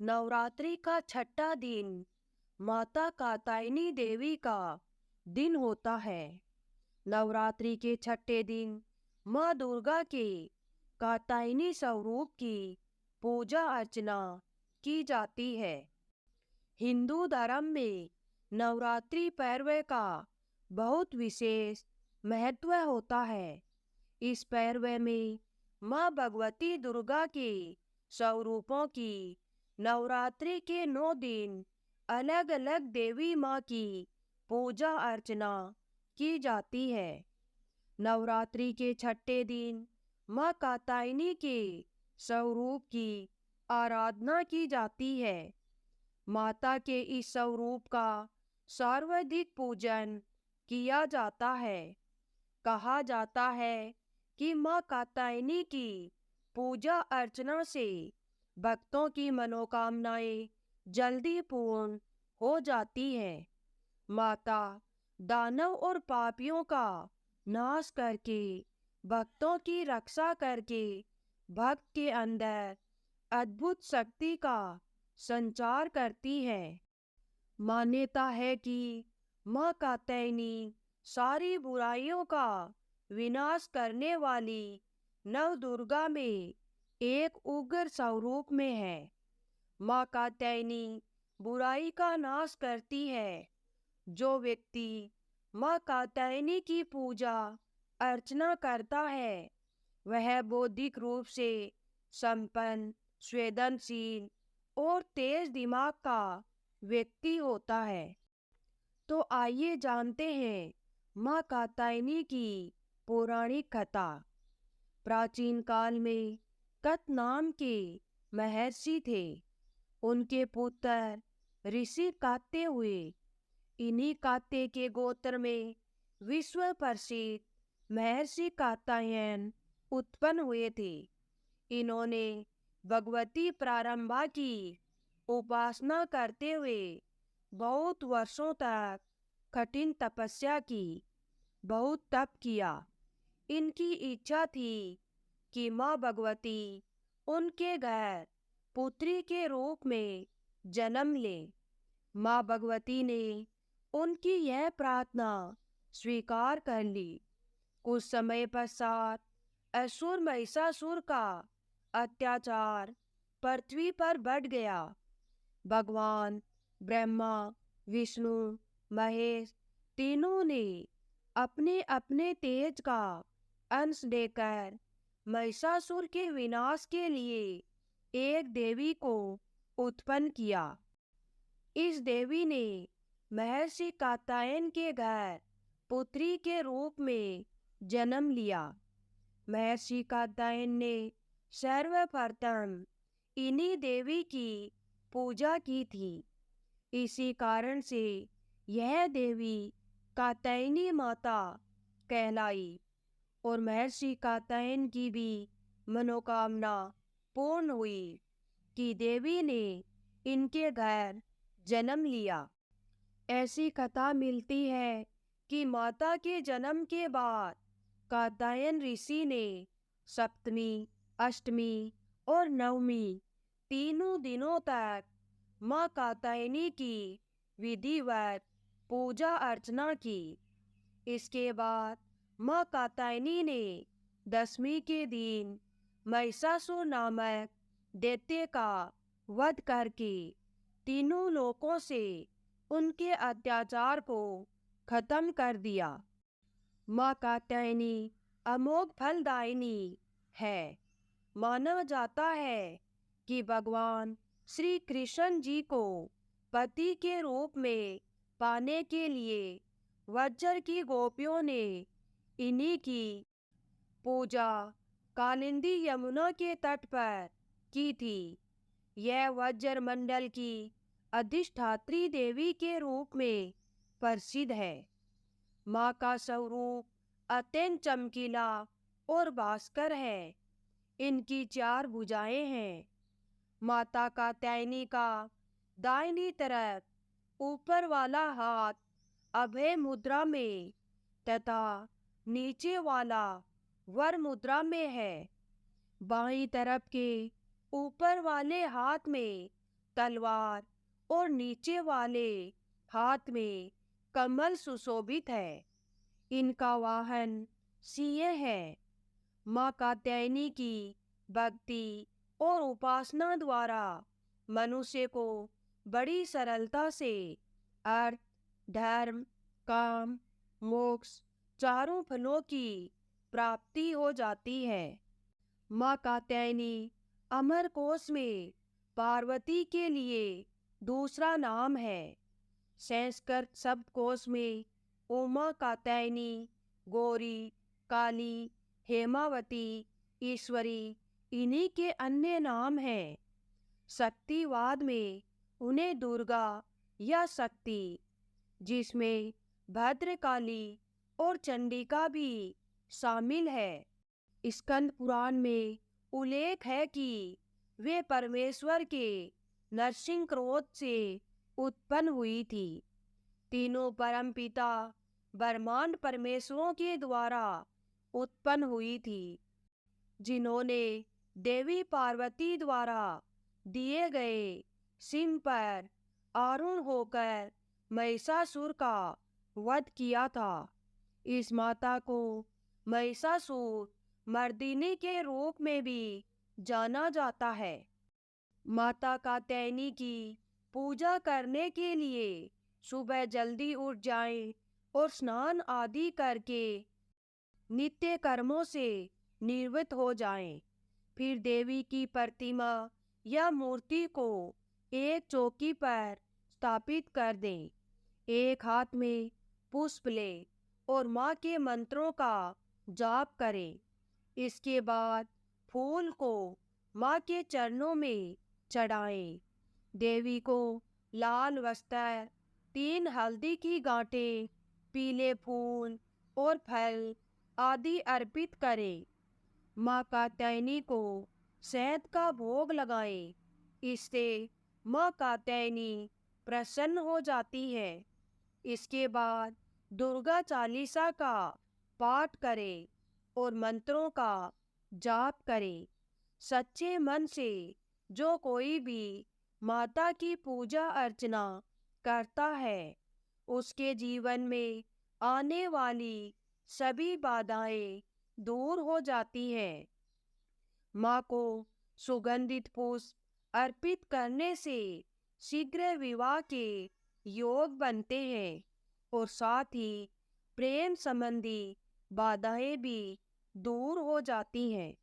नवरात्रि का छठा दिन माता कात्यायनी देवी का दिन होता है। नवरात्रि के छठे दिन माँ दुर्गा के कात्यायनी स्वरूप की पूजा अर्चना की जाती है। हिंदू धर्म में नवरात्रि पर्व का बहुत विशेष महत्व होता है। इस पर्व में माँ भगवती दुर्गा के स्वरूपों की नवरात्रि के 9 दिन अलग अलग देवी माँ की पूजा अर्चना की जाती है। नवरात्रि के छठे दिन माँ कात्यायनी के स्वरूप की आराधना की जाती है। माता के इस स्वरूप का सर्वाधिक पूजन किया जाता है। कहा जाता है कि माँ कात्यायनी की पूजा अर्चना से भक्तों की मनोकामनाएं जल्दी पूर्ण हो जाती हैं। माता दानव और पापियों का नाश करके भक्तों की रक्षा करके भक्त के अंदर अद्भुत शक्ति का संचार करती है। मान्यता है कि माँ कात्यायनी सारी बुराइयों का विनाश करने वाली नव दुर्गा में एक उग्र स्वरूप में है। माँ कात्यायनी बुराई का नाश करती है। जो व्यक्ति माँ कात्यायनी की पूजा अर्चना करता है वह बौद्धिक रूप से संपन्न, संवेदनशील और तेज दिमाग का व्यक्ति होता है। तो आइए जानते हैं माँ कात्यायनी की पौराणिक कथा। प्राचीन काल में कत नाम के महर्षि थे। उनके पुत्र ऋषि कात्य हुए। इन्हीं कात्य के गोत्र में विश्व प्रसिद्ध महर्षि कात्यायन उत्पन्न हुए थे। इन्होंने भगवती प्रारंभा की उपासना करते हुए बहुत वर्षों तक कठिन तपस्या की, बहुत तप किया। इनकी इच्छा थी कि माँ भगवती उनके घर पुत्री के रूप में जन्म ले। माँ भगवती ने उनकी यह प्रार्थना स्वीकार कर ली। कुछ समय पश्चात असुर महिषासुर का अत्याचार पृथ्वी पर बढ़ गया। भगवान ब्रह्मा, विष्णु, महेश तीनों ने अपने अपने तेज का अंश देकर महिषासुर के विनाश के लिए एक देवी को उत्पन्न किया। इस देवी ने महर्षि कात्यायन के घर पुत्री के रूप में जन्म लिया। महर्षि कात्यायन ने सर्वप्रथम इन्हीं देवी की पूजा की थी। इसी कारण से यह देवी कात्यायनी माता कहलाई और महर्षि कात्यायन की भी मनोकामना पूर्ण हुई कि देवी ने इनके घर जन्म लिया। ऐसी कथा मिलती है कि माता के जन्म के बाद कात्यायन ऋषि ने सप्तमी, अष्टमी और नवमी तीनों दिनों तक माँ कात्यायनी की विधिवत पूजा अर्चना की। इसके बाद माँ कात्यायनी ने दशमी के दिन महिषासुर नामक दैत्य का वध करके तीनों लोकों से उनके अत्याचार को खत्म कर दिया। माँ कात्यायनी अमोघ फलदायिनी है। माना जाता है कि भगवान श्री कृष्ण जी को पति के रूप में पाने के लिए वज्र की गोपियों ने इन्हीं की पूजा कालिंदी यमुना के तट पर की थी। यह वज्र मंडल की अधिष्ठात्री देवी के रूप में प्रसिद्ध है। माँ का स्वरूप अत्यंत चमकीला और भास्कर है। इनकी 4 भुजाएं हैं। माता कात्यायनी का दाहिनी तरफ ऊपर वाला हाथ अभय मुद्रा में तथा नीचे वाला वर मुद्रा में है। बाईं तरफ के ऊपर वाले हाथ में तलवार और नीचे वाले हाथ में कमल सुशोभित है। इनका वाहन सिंह है। माँ कात्यायनी की भक्ति और उपासना द्वारा मनुष्य को बड़ी सरलता से अर्थ, धर्म, काम, मोक्ष चारों फलों की प्राप्ति हो जाती है। माँ कात्यायनी अमर कोश में पार्वती के लिए दूसरा नाम है। संस्कृत शब्दकोश में उमा कात्यायनी, गौरी, काली, हेमावती, ईश्वरी इन्हीं के अन्य नाम हैं। शक्तिवाद में उन्हें दुर्गा या शक्ति, जिसमें भद्रकाली और चंडिका भी शामिल है। स्कंद पुराण में उल्लेख है कि वे परमेश्वर के नरसिंह क्रोध से उत्पन्न हुई थी। तीनों परमपिता ब्रह्मांड परमेश्वरों के द्वारा उत्पन्न हुई थी, जिन्होंने देवी पार्वती द्वारा दिए गए सिंह पर आरूढ़ होकर महिषासुर का वध किया था। इस माता को महिषासुर मर्दिनी के रूप में भी जाना जाता है। माता कात्यायनी की पूजा करने के लिए सुबह जल्दी उठ जाएं और स्नान आदि करके नित्य कर्मों से निवृत्त हो जाएं। फिर देवी की प्रतिमा या मूर्ति को एक चौकी पर स्थापित कर दें। एक हाथ में पुष्प लें और माँ के मंत्रों का जाप करें। इसके बाद फूल को माँ के चरणों में चढ़ाएं। देवी को लाल वस्त्र, 3 हल्दी की गांठें, पीले फूल और फल आदि अर्पित करें। माँ कात्यायनी को शहद का भोग लगाएं। इससे माँ कात्यायनी प्रसन्न हो जाती है। इसके बाद दुर्गा चालीसा का पाठ करें और मंत्रों का जाप करें। सच्चे मन से जो कोई भी माता की पूजा अर्चना करता है, उसके जीवन में आने वाली सभी बाधाएं दूर हो जाती हैं। माँ को सुगंधित पुष्प अर्पित करने से शीघ्र विवाह के योग बनते हैं और साथ ही प्रेम संबंधी बाधाएं भी दूर हो जाती हैं।